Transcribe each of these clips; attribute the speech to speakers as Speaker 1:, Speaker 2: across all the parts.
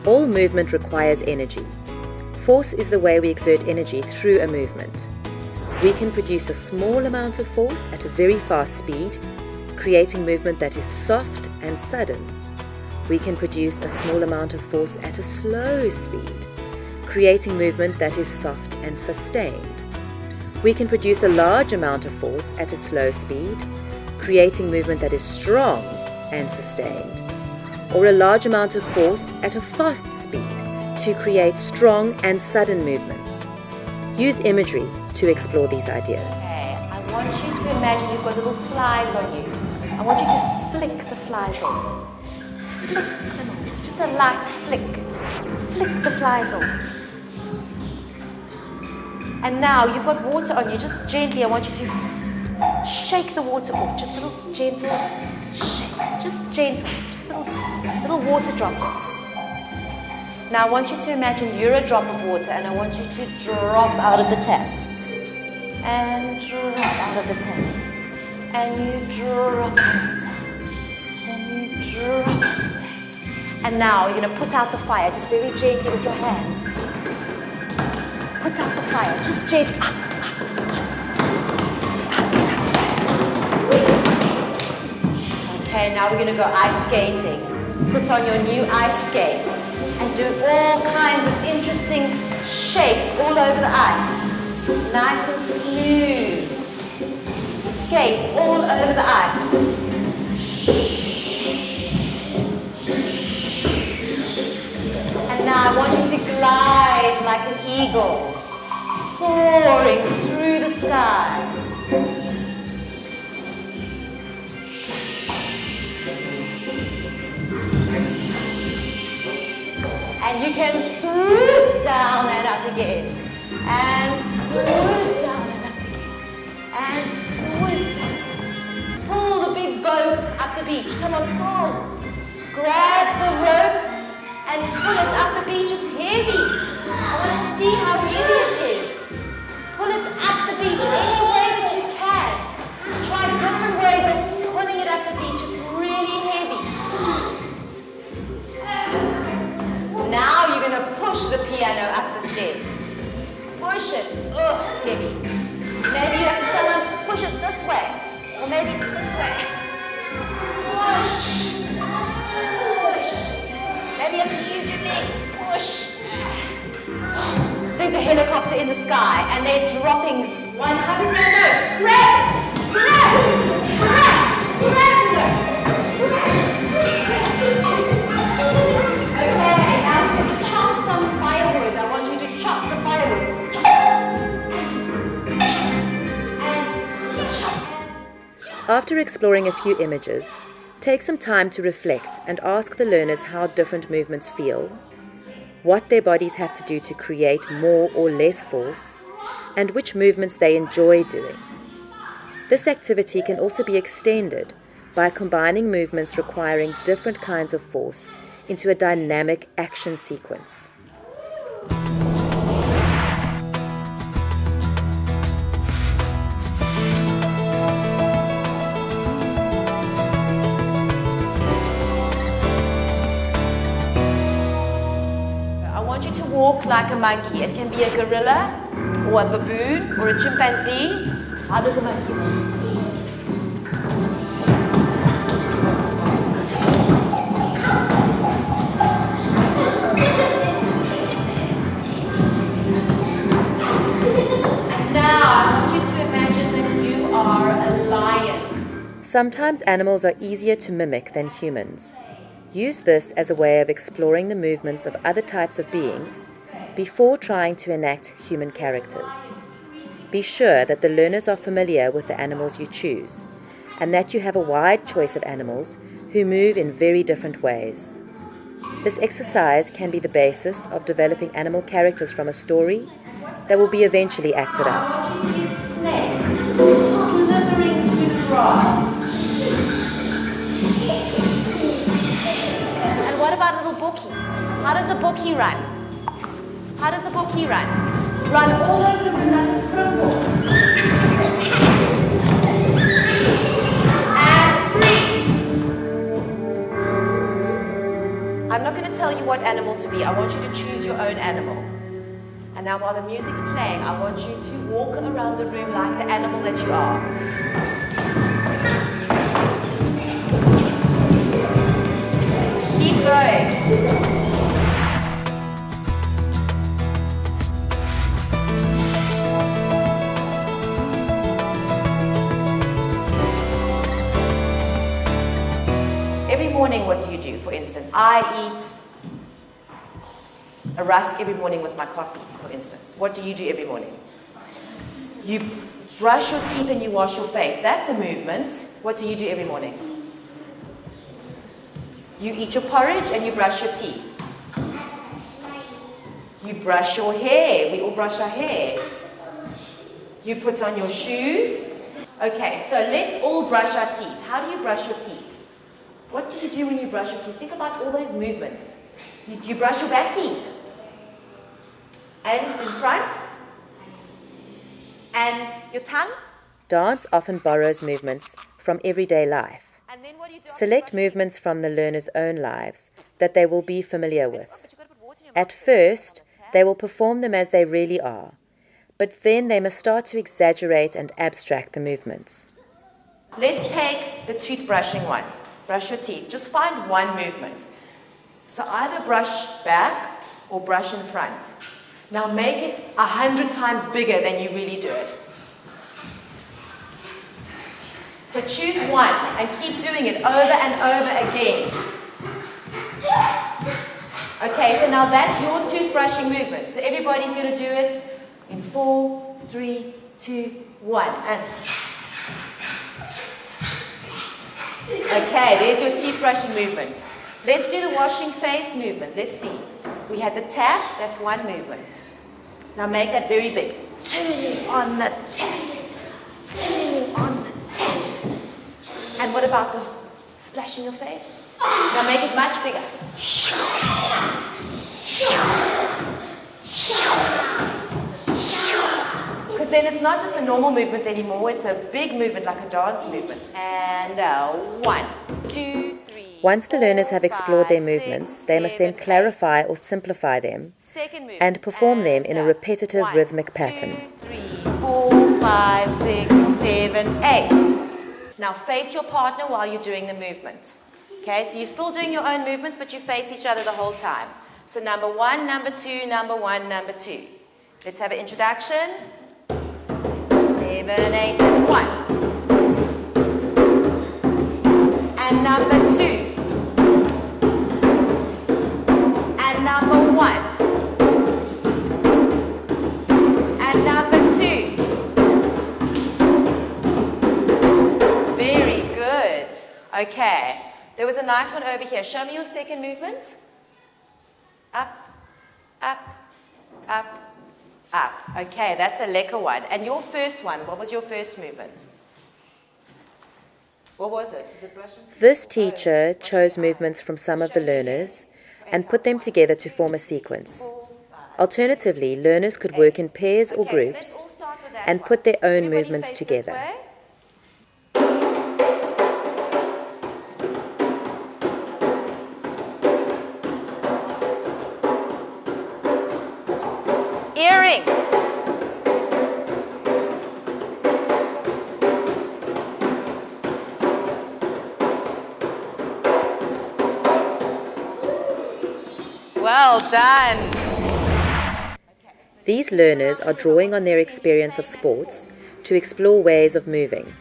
Speaker 1: All movement requires energy. Force is the way we exert energy through a movement. We can produce a small amount of force at a very fast speed, creating movement that is soft and sudden. We can produce a small amount of force at a slow speed, creating movement that is soft and sustained. We can produce a large amount of force at a slow speed, creating movement that is strong and sustained, or a large amount of force at a fast speed to create strong and sudden movements. Use imagery to explore these ideas.
Speaker 2: Okay, I want you to imagine you've got little flies on you. I want you to flick the flies off. Flick them off. Just a light flick. Flick the flies off. And now you've got water on you. Just gently, I want you to shake the water off. Just little gentle shakes. Just gentle. Just little water droplets. Now I want you to imagine you're a drop of water and I want you to drop out of the tap. And drop out of the tap. And you drop out of the tap. And you drop out of the tap. And now you're going to put out the fire just very gently with your hands. Put out the fire, just gently. Put out the fire. Okay, now we're going to go ice skating. Put on your new ice skates and do all kinds of interesting shapes all over the ice. Nice and smooth. Skate all over the ice. And now I want you to glide like an eagle, soaring through the sky. And you can swoop down and up again. And swoop down and up again. And swoop down. Pull the big boat up the beach. Come on, pull. Grab the rope and pull it up the beach. It's heavy. I want to see how heavy it is. Pull it up the beach any way that you can. Try different ways of pulling it up the beach. It's really heavy. Now you're going to push the piano up the stairs. Push it. Oh, it's heavy. Maybe you have to sometimes push it this way. Or maybe this way. Push. Push. Maybe you have to use your leg. Push. There's a helicopter in the sky and they're dropping 100 notes. Grab! Grab! Grab! Grab the notes! Okay, now chop some firewood. I want you to chop the firewood. Chop. And chop.
Speaker 1: After exploring a few images, take some time to reflect and ask the learners how different movements feel, what their bodies have to do to create more or less force, and which movements they enjoy doing. This activity can also be extended by combining movements requiring different kinds of force into a dynamic action sequence.
Speaker 2: Walk like a monkey. It can be a gorilla or a baboon or a chimpanzee. How does a monkey walk? And now I want you to imagine that you are a lion.
Speaker 1: Sometimes animals are easier to mimic than humans. Use this as a way of exploring the movements of other types of beings before trying to enact human characters. Be sure that the learners are familiar with the animals you choose, and that you have a wide choice of animals who move in very different ways. This exercise can be the basis of developing animal characters from a story that will be eventually acted out.
Speaker 2: Snake slithering through the grass. And what about little Bookie? How does a Bookie run? How does a Bookie run? Run all over the room like a springbok. And freeze. I'm not going to tell you what animal to be. I want you to choose your own animal. And now while the music's playing, I want you to walk around the room like the animal that you are. Keep going. Every morning, what do you do? For instance, I eat a rusk every morning with my coffee, for instance. What do you do every morning? You brush your teeth and you wash your face. That's a movement. What do you do every morning? You eat your porridge and you brush your teeth. You brush your hair. We all brush our hair. You put on your shoes. Okay, so let's all brush our teeth. How do you brush your teeth? What do you do when you brush your teeth? Think about all those movements. You brush your back teeth. And in front. And your tongue.
Speaker 1: Dance often borrows movements from everyday life.
Speaker 2: And then what do you do?
Speaker 1: Select movements from the learner's own lives that they will be familiar with. At first, they will perform them as they really are, but then they must start to exaggerate and abstract the movements.
Speaker 2: Let's take the toothbrushing one. Brush your teeth. Just find one movement. So either brush back or brush in front. Now make it 100 times bigger than you really do it. So choose one and keep doing it over and over again. Okay, so now that's your toothbrushing movement. So everybody's going to do it in 4, 3, 2, 1. And okay, there's your teeth brushing movement. Let's do the washing face movement. Let's see. We had the tap, that's one movement. Now make that very big. Turning on the tap. Turning on the tap. And what about the splashing your face? Now make it much bigger. Because then it's not just a normal movement anymore, it's a big movement like a dance movement. And 1, 2, 3.
Speaker 1: Once the learners have explored their movements, they must then clarify or simplify them and perform them in a repetitive rhythmic pattern.
Speaker 2: 2, 3, 4, 5, 6, 7, 8. Now face your partner while you're doing the movement. Okay, so you're still doing your own movements, but you face each other the whole time. So number 1, number 2, number 1, number 2. Let's have an introduction. 7, 8, and 1. And number 2. And number 1. And number 2. Very good. Okay. There was a nice one over here. Show me your second movement. Up, up, up, up. Okay, that's a lekker one. And your first one, what was your first movement? What was it? Is it brushing?
Speaker 1: This teacher chose movements from some of the learners and put them together to form a sequence. Alternatively, learners could work in pairs or groups and put their own movements together.
Speaker 2: Earrings. Well done.
Speaker 1: These learners are drawing on their experience of sports to explore ways of moving.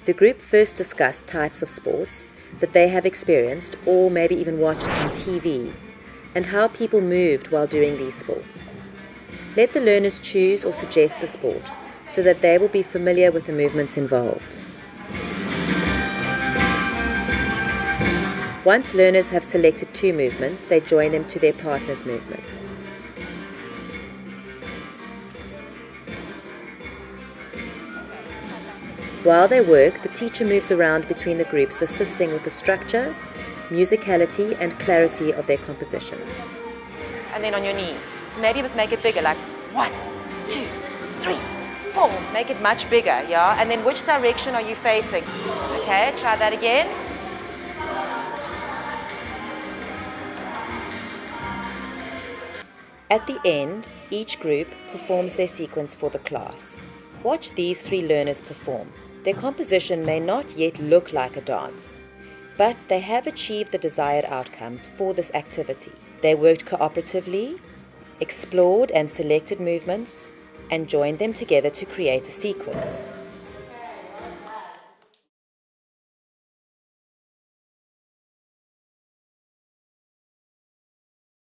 Speaker 1: The group first discussed types of sports that they have experienced or maybe even watched on TV and how people moved while doing these sports. Let the learners choose or suggest the sport so that they will be familiar with the movements involved. Once learners have selected 2 movements, they join them to their partner's movements. While they work, the teacher moves around between the groups, assisting with the structure, musicality, and clarity of their compositions.
Speaker 2: And then on your knee. So maybe let's make it bigger, like 1, 2, 3, 4. Make it much bigger, yeah? And then which direction are you facing? Okay, try that again.
Speaker 1: At the end, each group performs their sequence for the class. Watch these 3 learners perform. Their composition may not yet look like a dance, but they have achieved the desired outcomes for this activity. They worked cooperatively, explored and selected movements, and joined them together to create a sequence.